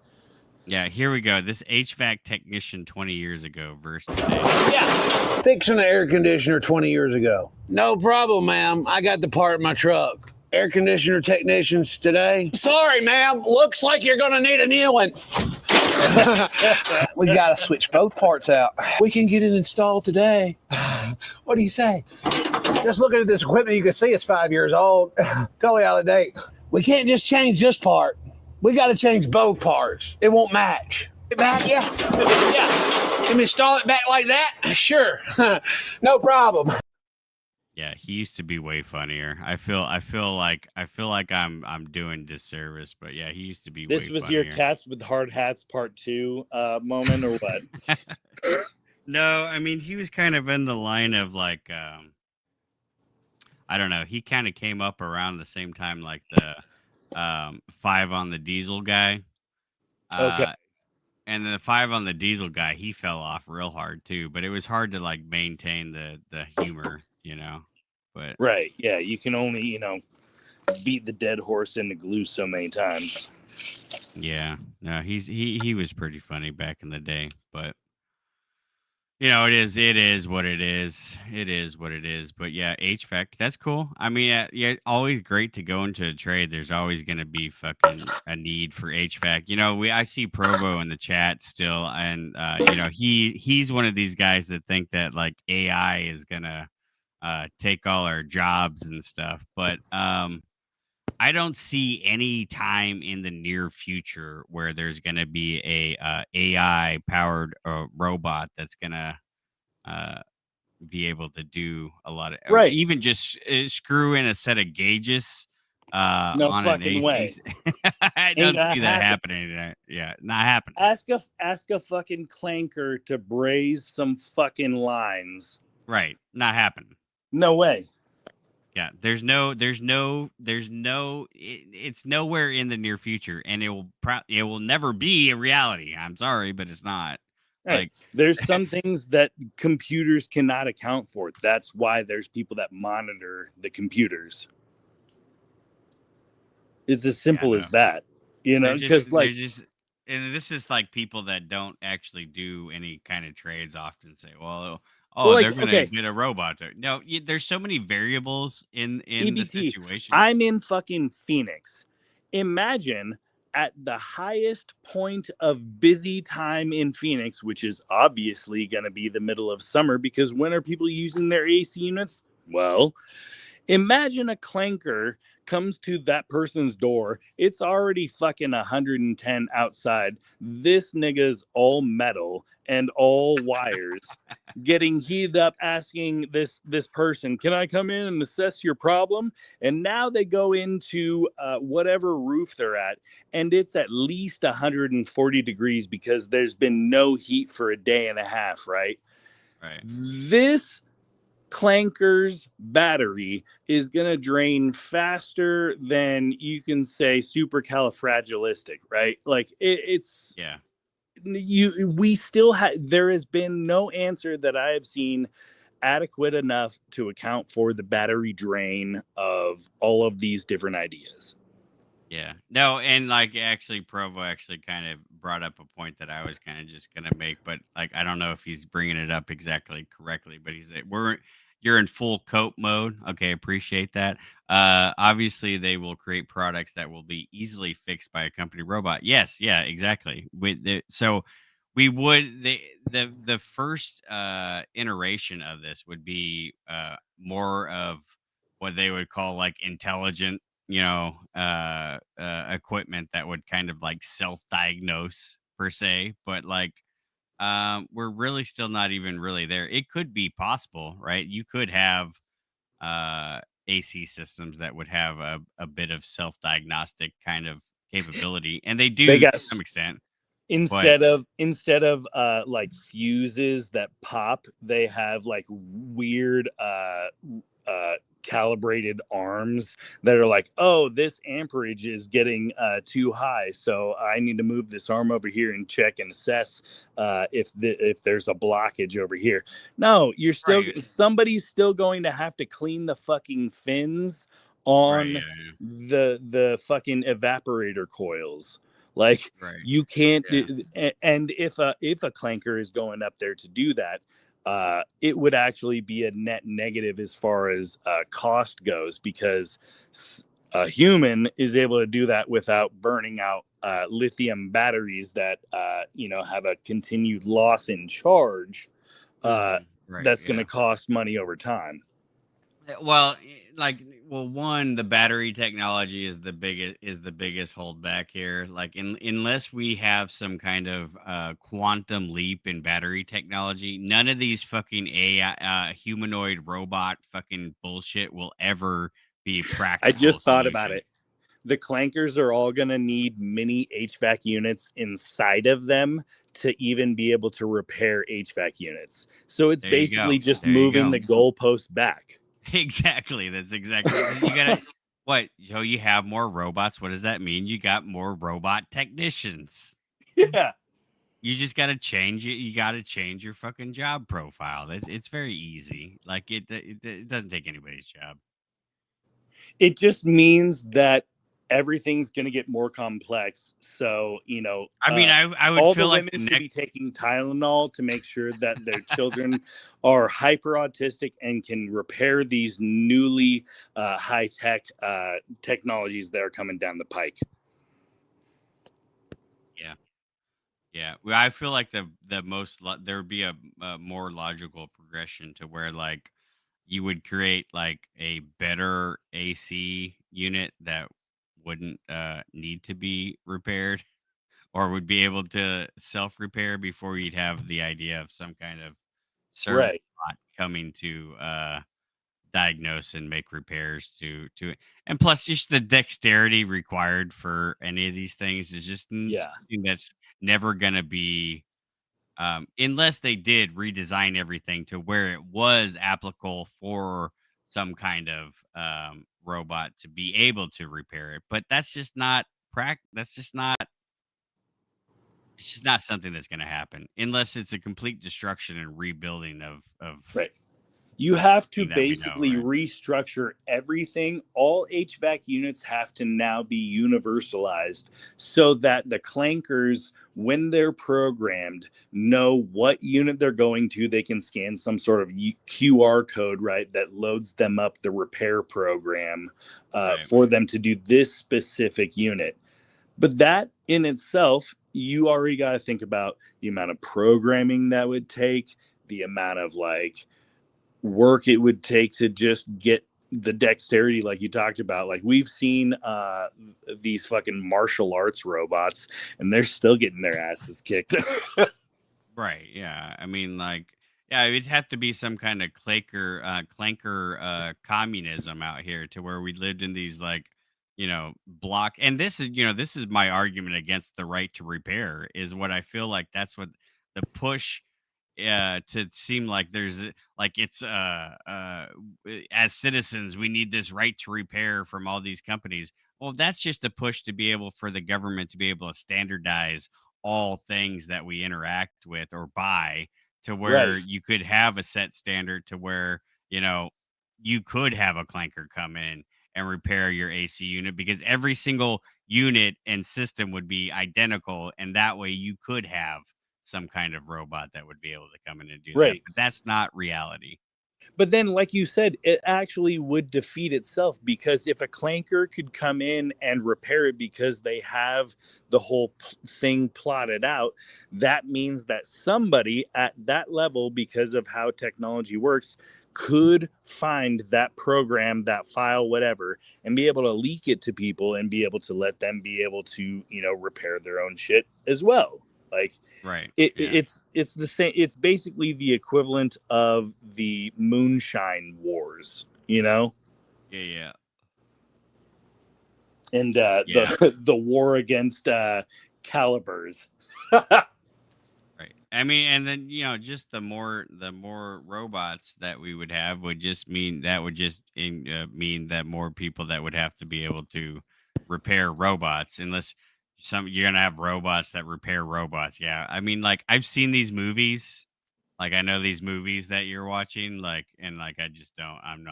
Yeah, here we go. This HVAC technician 20 years ago versus today. Yeah, fixing an air conditioner 20 years ago. No problem, ma'am. I got the part in my truck. Air conditioner technicians today. Sorry, ma'am. Looks like you're going to need a new one. We got to switch both parts out. We can get it installed today. What do you say? Just looking at this equipment, you can see it's 5 years old. Totally out of date. We can't just change this part. We got to change both parts. It won't match. Back, yeah. Can we install it back like that? Sure. No problem. Yeah, he used to be way funnier. I feel like I'm doing disservice, but yeah, he used to be This way was funnier. your Cats with Hard Hats Part 2 moment, or what? No, I mean, he was kind of in the line of like, I don't know. He kind of came up around the same time like the 5 on the Diesel guy. Okay. And then the 5 on the Diesel guy, he fell off real hard too. But it was hard to like maintain the humor, But Right. Yeah, you can only, beat the dead horse into glue so many times. yeah, no, he was pretty funny back in the day. But it is what it is. It is what it is. But yeah, HVAC, that's cool. I mean, yeah, always great to go into a trade. There's always going to be fucking a need for HVAC. I see Provo in the chat still, and he's one of these guys that think that like AI is gonna take all our jobs and stuff. But I don't see any time in the near future where there's going to be a AI powered robot that's going to be able to do a lot of, Right. even just screw in a set of gauges No on an fucking AC. way. I don't see that happening. Yeah, not happening. Ask a fucking clanker to braze some fucking lines. Right, not happening. No way. Yeah, it's nowhere in the near future, and it will never be a reality. I'm sorry, but it's not. Right. Like, there's some things that computers cannot account for. That's why there's people that monitor the computers. It's as simple as that, because and this is like people that don't actually do any kind of trades often say, well, they're going to get a robot. No, there's so many variables in EBT, the situation. I'm in fucking Phoenix. Imagine at the highest point of busy time in Phoenix, which is obviously going to be the middle of summer, because when are people using their AC units? Well, imagine a clanker comes to that person's door. It's already fucking 110 outside. This nigga's all metal and all wires, getting heated up, asking this person, can I come in and assess your problem? And now they go into whatever roof they're at, and it's at least 140 degrees because there's been no heat for a day and a half, right? Right. This clanker's battery is going to drain faster than you can say supercalifragilistic, right? Like it's yeah. We still have, there has been no answer that I have seen adequate enough to account for the battery drain of all of these different ideas. Yeah. No, and like actually Provo actually kind of brought up a point that I was kind of just going to make, but like I don't know if he's bringing it up exactly correctly, but he's like, you're in full cope mode. Okay, appreciate that. Obviously they will create products that will be easily fixed by a company robot. Yes, yeah, exactly. So we would the first iteration of this would be more of what they would call like intelligent, equipment that would kind of like self-diagnose per se, but like we're really still not even really there. It could be possible, right? You could have AC systems that would have a bit of self-diagnostic kind of capability, and they They do to got some extent. But instead of like fuses that pop, they have like weird calibrated arms that are like, oh, this amperage is getting too high, so I need to move this arm over here and check and assess if there's a blockage over here. No, you're still right, somebody's still going to have to clean the fucking fins right, on yeah, the fucking evaporator coils. Like, right, you can't yeah, and if a clanker is going up there to do that, it would actually be a net negative as far as cost goes, because a human is able to do that without burning out lithium batteries that have a continued loss in charge. right, That's going to yeah. cost money over time. Well, one, the battery technology is the biggest holdback here. Like, unless we have some kind of quantum leap in battery technology, none of these fucking AI humanoid robot fucking bullshit will ever be a I practical just thought about solution. it. The clankers are all going to need mini HVAC units inside of them to even be able to repair HVAC units. So it's There you go. basically just There you moving go. the goalpost back. Exactly. That's exactly. You gotta what? So you have more robots. What does that mean? You got more robot technicians. Yeah. You just got to change it. You got to change your fucking job profile. It's very easy. Like it doesn't take anybody's job. It just means that everything's going to get more complex. So, I mean, I would all the feel like women the should be next. taking Tylenol to make sure that their children are hyper autistic and can repair these newly high tech technologies that are coming down the pike. Yeah, yeah. Well, I feel like there would be a more logical progression to where like you would create like a better AC unit that wouldn't need to be repaired or would be able to self repair before you'd have the idea of some kind of service Right. bot coming to diagnose and make repairs to it. And plus just the dexterity required for any of these things is just Yeah. something that's never going to be unless they did redesign everything to where it was applicable for some kind of robot to be able to repair it. But that's just not that's just not it's just not something that's going to happen unless it's a complete destruction and rebuilding of Right. You have to that we know, basically right? restructure everything. All HVAC units have to now be universalized so that the clankers, when they're programmed, know what unit they're going to. They can scan some sort of QR code, right, that loads them up the repair program Right. for them to do this specific unit. But that in itself, you already got to think about the amount of programming that would take, the amount of like work it would take to just get the dexterity like you talked about. Like, we've seen these fucking martial arts robots and they're still getting their asses kicked. Right. Yeah. I mean, like, yeah, it'd have to be some kind of clanker communism out here to where we lived in these like, block. And this is my argument against the right to repair is what I feel like that's what the push to seem like there's like it's as citizens we need this right to repair from all these companies. Well, that's just a push to be able for the government to be able to standardize all things that we interact with or buy to Right. where you could have a set standard to where you could have a clanker come in and repair your AC unit because every single unit and system would be identical and that way you could have some kind of robot that would be able to come in and do that. Right. But that's not reality. But then, like you said, it actually would defeat itself, because if a clanker could come in and repair it because they have the whole thing plotted out, that means that somebody at that level, because of how technology works, could find that program, that file, whatever, and be able to leak it to people and be able to let them be able to, repair their own shit as well. Like, Right. it's the same. It's basically the equivalent of the moonshine wars, Yeah. and Yeah. the war against calibers. Right. I mean, and then just the more robots that we would have would just mean mean that more people that would have to be able to repair robots, unless you're gonna have robots that repair robots. Yeah. I mean, like, I've seen these movies. Like, I know these movies that you're watching, like, and like, I just don't. I'm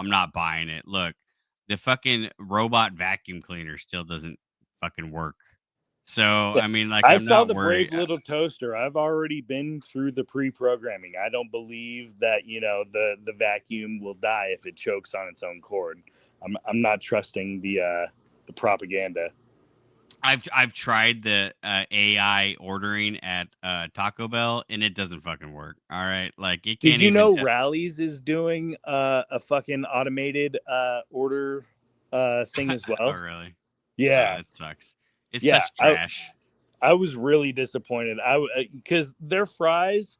not buying it. Look, the fucking robot vacuum cleaner still doesn't fucking work. So, I mean, like, I I'm saw not the worried. brave little toaster. I've already been through the pre-programming. I don't believe that the vacuum will die if it chokes on its own cord. I'm not trusting the propaganda. I've tried the AI ordering at Taco Bell, and it doesn't fucking work. All right, like, it Did can't you even. know Rallies is doing a fucking automated order thing as Oh, well? really? Yeah, That sucks. It's yeah. such trash. I was really disappointed. Because their fries.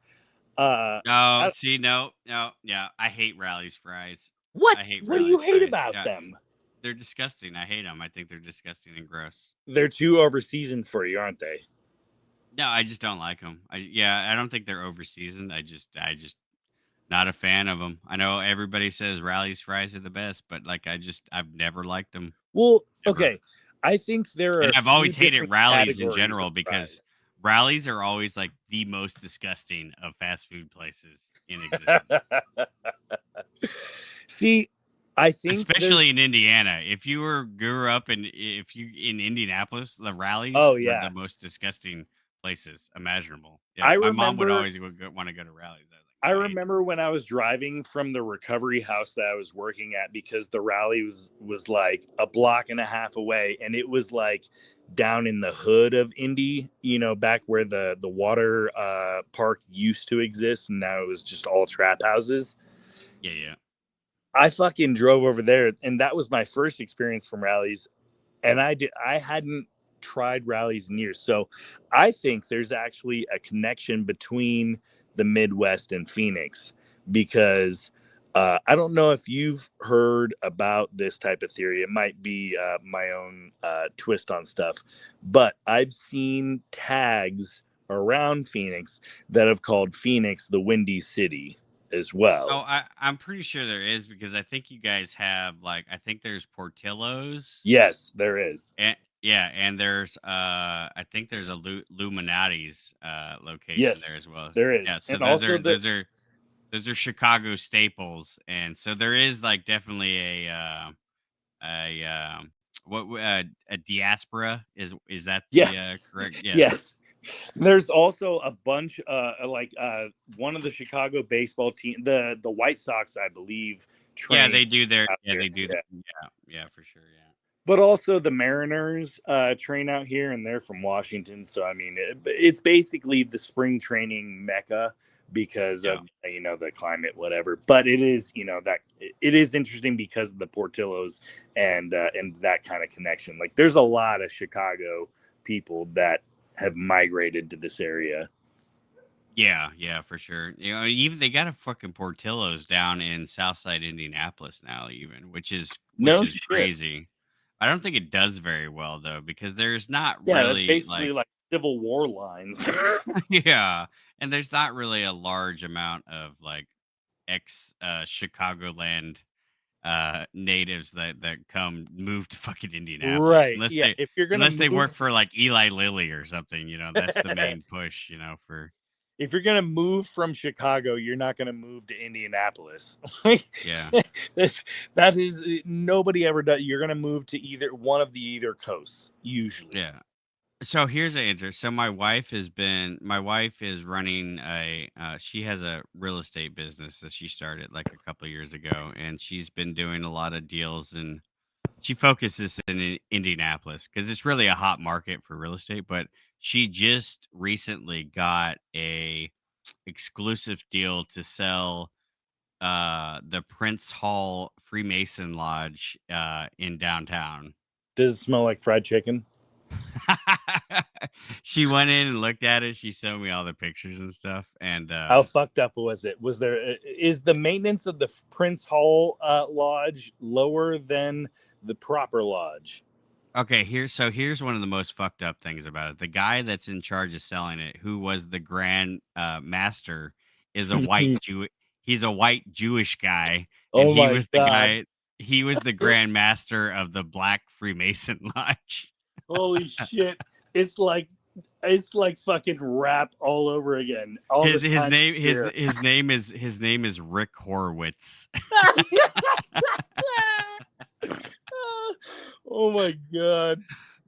Oh, see, no, yeah, I hate Rally's fries. What? I hate What do you Rally's hate fries. about Yeah, them? they're disgusting. I hate them. I think they're disgusting and gross. They're too over seasoned for you, aren't they? No, I just don't like them. I don't think they're over seasoned. I just not a fan of them. I know everybody says Rally's fries are the best, but like, I've never liked them. Well, Ever. okay. I think there are And a I've few always hated different Rallies in categories general of because fries. Rallies are always like the most disgusting of fast food places in existence. See, I think Especially in Indiana. If you grew up in Indianapolis, the Rallies Oh were yeah, the most disgusting places imaginable. Yeah, I my mom would remember. always want to go to Rallies. I was like, I no, I hate remember when I was driving from the recovery house that I was working at, because the rally was like a block and a half away, and it was like down in the hood of Indy, back where the water park used to exist, and now it was just all trap houses. yeah. I fucking drove over there, and that was my first experience from rallies, and I hadn't tried rallies in years. So I think there's actually a connection between the Midwest and Phoenix, because I don't know if you've heard about this type of theory. It might be my own twist on stuff, but I've seen tags around Phoenix that have called Phoenix the Windy City as Oh, well. I'm pretty sure there is, because I think you guys have, like, I think there's Portillo's. Yes, there is. And yeah, and there's I think there's a Luminati's location there Yes, as well. there is. Yeah, so And also those are Chicago staples, and so there is, like, definitely a diaspora. Is that the yes. correct? Yeah. Yes. There's also a bunch one of the Chicago baseball team, the White Sox, I believe, Yeah, train they do their out yeah, here. they do Yeah. yeah, for sure, yeah. But also the Mariners train out here, and they're from Washington. So I mean, it's basically the spring training mecca because Yeah. of the climate, whatever. But it is that it is interesting because of the Portillos and that kind of connection. Like, there's a lot of Chicago people that have migrated to this area. Yeah, for sure. Even they got a fucking Portillo's down in Southside Indianapolis now, even, which No is shit. crazy. I don't think it does very well though, because there's not Yeah, that's really, basically like, like Civil War lines. yeah, and there's not really a large amount of, like, ex Chicagoland natives that come move to fucking Indianapolis, Right. Yeah. If you're gonna unless they work move for, like, Eli Lilly or something. That's the main push. For if you're gonna move from Chicago, you're not gonna move to Indianapolis. yeah. That is nobody ever does. You're gonna move to either one of the either coasts usually. Yeah. So here's the interest. So my wife is running she has a real estate business that she started like a couple years ago, and she's been doing a lot of deals, and she focuses in Indianapolis because it's really a hot market for real estate. But she just recently got a exclusive deal to sell the Prince Hall Freemason Lodge in downtown. Does it smell like fried chicken? She went in and looked at it. She showed me all the pictures and stuff. And How fucked up was it? Was there is the maintenance of the Prince Hall Lodge lower than the proper lodge? okay, here's one of the most fucked up things about it. The guy that's in charge of selling it, who was the grand master, is a white Jew. He's a white Jewish guy, and Oh my god! He was the grand master of the Black Freemason Lodge. Holy shit! It's like fucking rap all over again. All His the his time name here. his name is Rick Horowitz. Oh my god!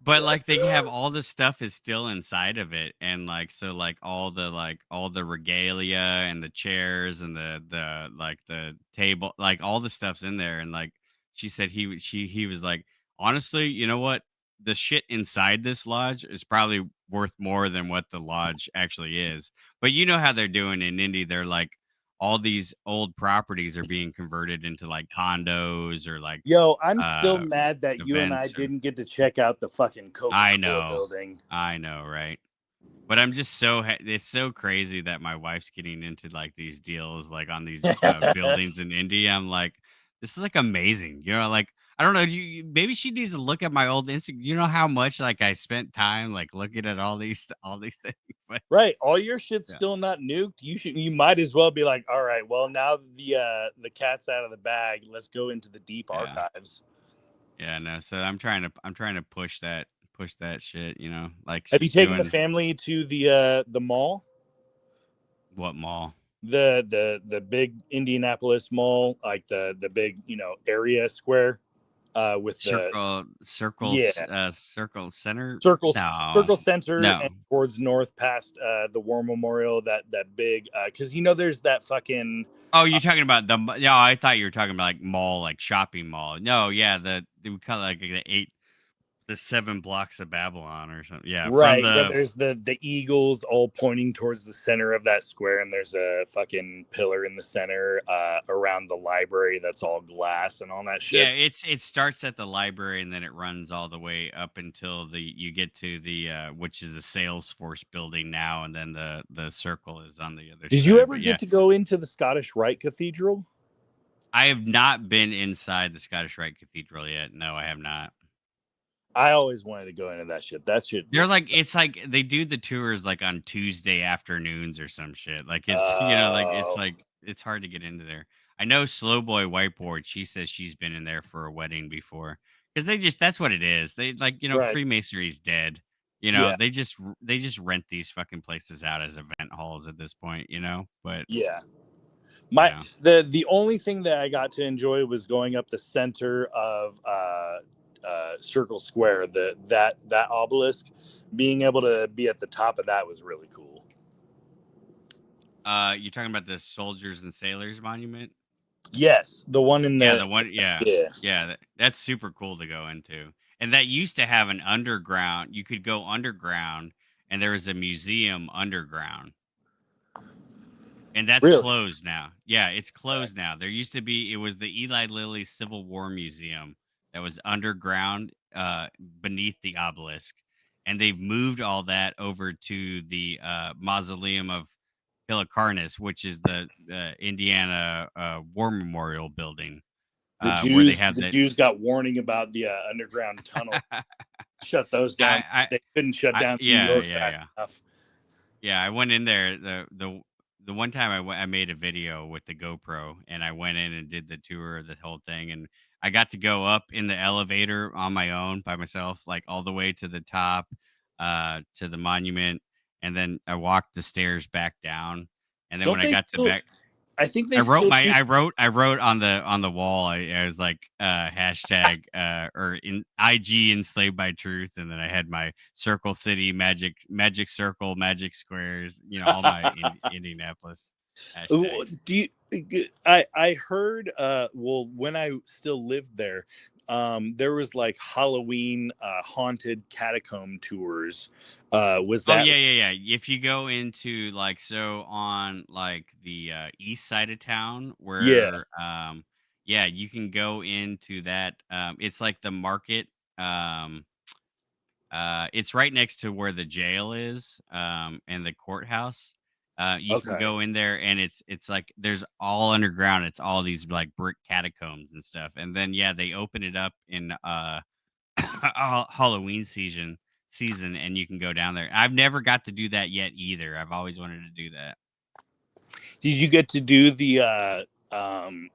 But like they have all the stuff is still inside of it, and like so like all the regalia and the chairs and the like the table, like all the stuff's in there. And like she said, he was like, honestly, you know what, the shit inside this lodge is probably worth more than what the lodge actually is. But you know how they're doing in Indy, they're like all these old properties are being converted into like condos or like Yo, I'm still mad that you and I events. didn't get to check out the fucking I Coca-Cola know. building. I know, right? But I'm just it's so crazy that my wife's getting into like these deals like on these buildings in India. I'm like, this is like amazing. You know, like I don't know, maybe she needs to look at my old Instagram. You know how much like I spent time like looking at all these things. But Right, all your shit's yeah. still not nuked. You might as well be like, all right, well now the cat's out of the bag. Let's go into the deep archives. Yeah, no. So I'm trying to push that shit. You know, like Have you she's taken the doing family to the mall? what mall? The big Indianapolis mall, like the big area square with Circle Center. Circle Center No. and towards north past the War Memorial, that big because there's that fucking Oh, you're talking about no, I thought you were talking about like mall, like shopping mall. No, yeah, we call it like the 7 blocks of Babylon or something. Yeah, from right. Yeah, the there's the eagles all pointing towards the center of that square, and there's a fucking pillar in the center around the library that's all glass and all that shit. yeah, it starts at the library and then it runs all the way up until you get to the which is the Salesforce building now, and then the circle is on the other side. Did you ever get to go into the Scottish Rite Cathedral? I have not been inside the Scottish Rite Cathedral yet. No, I have not. I always wanted to go into that shit. That shit. They're like, it's like they do the tours like on Tuesday afternoons or some shit. Like it's it's hard to get into there. I know Slow Boy Whiteboard. She says she's been in there for a wedding before because that's what it is. They like Right. Freemasonry's dead. Yeah. They just rent these fucking places out as event halls at this point. But yeah. The only thing that I got to enjoy was going up the center of Circle Square. That obelisk, being able to be at the top of that was really cool. You're talking about the Soldiers and Sailors Monument? Yes, the one in the the one. Yeah. That's super cool to go into. And that used to have an underground. You could go underground, and there was a museum underground. And that's really? Closed now. Yeah, it's closed now. There used to be, it was the Eli Lilly Civil War Museum that was underground beneath the obelisk. And they've moved all that over to the Mausoleum of Halicarnas, which is the Indiana War Memorial building. Where they have the Jews got warning about the underground tunnel. Shut those down. They couldn't shut down fast enough. Yeah, I went in there. The one time I made a video with the GoPro, and I went in and did the tour of the whole thing, and I got to go up in the elevator on my own by myself, like all the way to the top, to the monument, and then I walked the stairs back down, and then when I got to back, I think they I wrote on the wall. I was like hashtag or in IG enslaved by truth, and then I had my Circle City magic circle magic squares. All my Indianapolis hashtags. I heard when I still lived there, there was like Halloween haunted catacomb tours. Was Oh that yeah. If you go into like so on like the east side of town yeah, where yeah, you can go into that it's like the market it's right next to where the jail is and the courthouse. You can okay. go in there and it's like there's all underground. It's all these like brick catacombs and stuff. And then yeah, they open it up in Halloween season and you can go down there. I've never got to do that yet either. I've always wanted to do that. Did you get to do the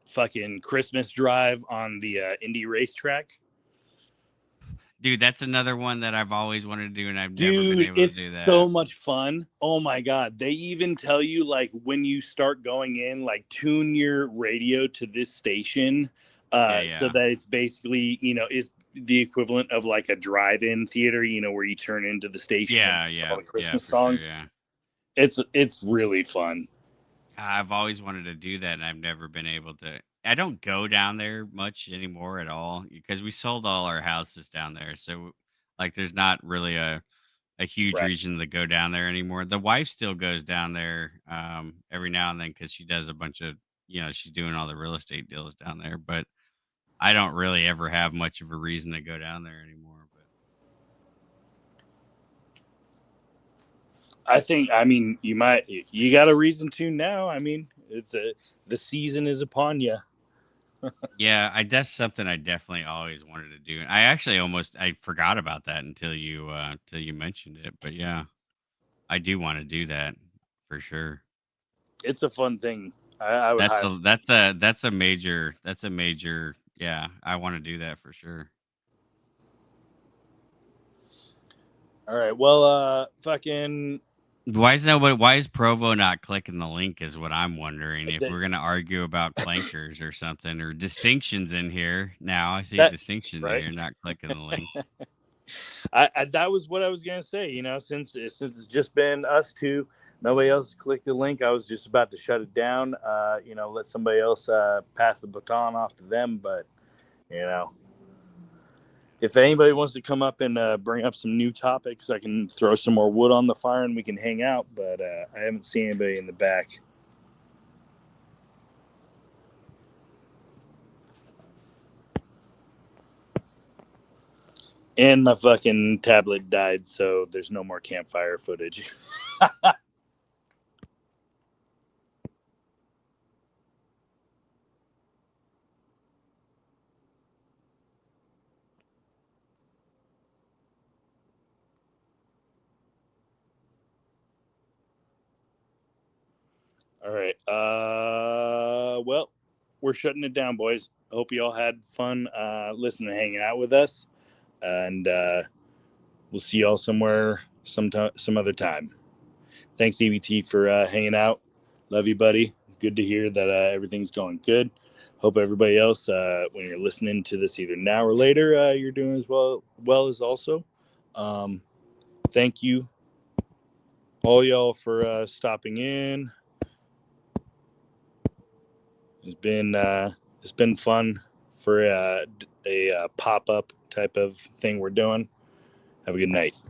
fucking Christmas drive on the Indy racetrack? Dude, that's another one that I've always wanted to do and I've never been Dude, able to it's do so that. much fun. Oh my God. They even tell you, like, when you start going in, like, tune your radio to this station. So Yeah. that it's basically, is the equivalent of like a drive-in theater, where you turn into the station and all the Yeah, Christmas for sure. songs. Yeah. It's really fun. I've always wanted to do that and I've never been able to. I don't go down there much anymore at all because we sold all our houses down there. So like there's not really a huge Right. reason to go down there anymore. The wife still goes down there every now and then because she does a bunch of she's doing all the real estate deals down there. But I don't really ever have much of a reason to go down there anymore. But I mean, you got a reason to now. I mean, the season is upon you. yeah, that's something I definitely always wanted to do. I actually I forgot about that until you mentioned it. But yeah, I do want to do that for sure. It's a fun thing. I would highly. That's a major yeah, I want to do that for sure. All right. Well, fucking. Why is Provo not clicking the link is what I'm wondering. If we're gonna argue about clankers or something or distinctions in here. Now I see That distinctions in right. here, not clicking the link. That was what I was gonna say. Since it's just been us two, nobody else clicked the link. I was just about to shut it down. Let somebody else pass the baton off to them. But you know, if anybody wants to come up and bring up some new topics, I can throw some more wood on the fire and we can hang out. But I haven't seen anybody in the back. And my fucking tablet died, so there's no more campfire footage. All right. Well, we're shutting it down, boys. I hope you all had fun listening and hanging out with us. And we'll see y'all somewhere some other time. Thanks, EBT, for hanging out. Love you, buddy. Good to hear that everything's going good. Hope everybody else, when you're listening to this either now or later, you're doing as well as also. Thank you, all y'all, for stopping in. It's been fun for a pop up type of thing we're doing. Have a good night.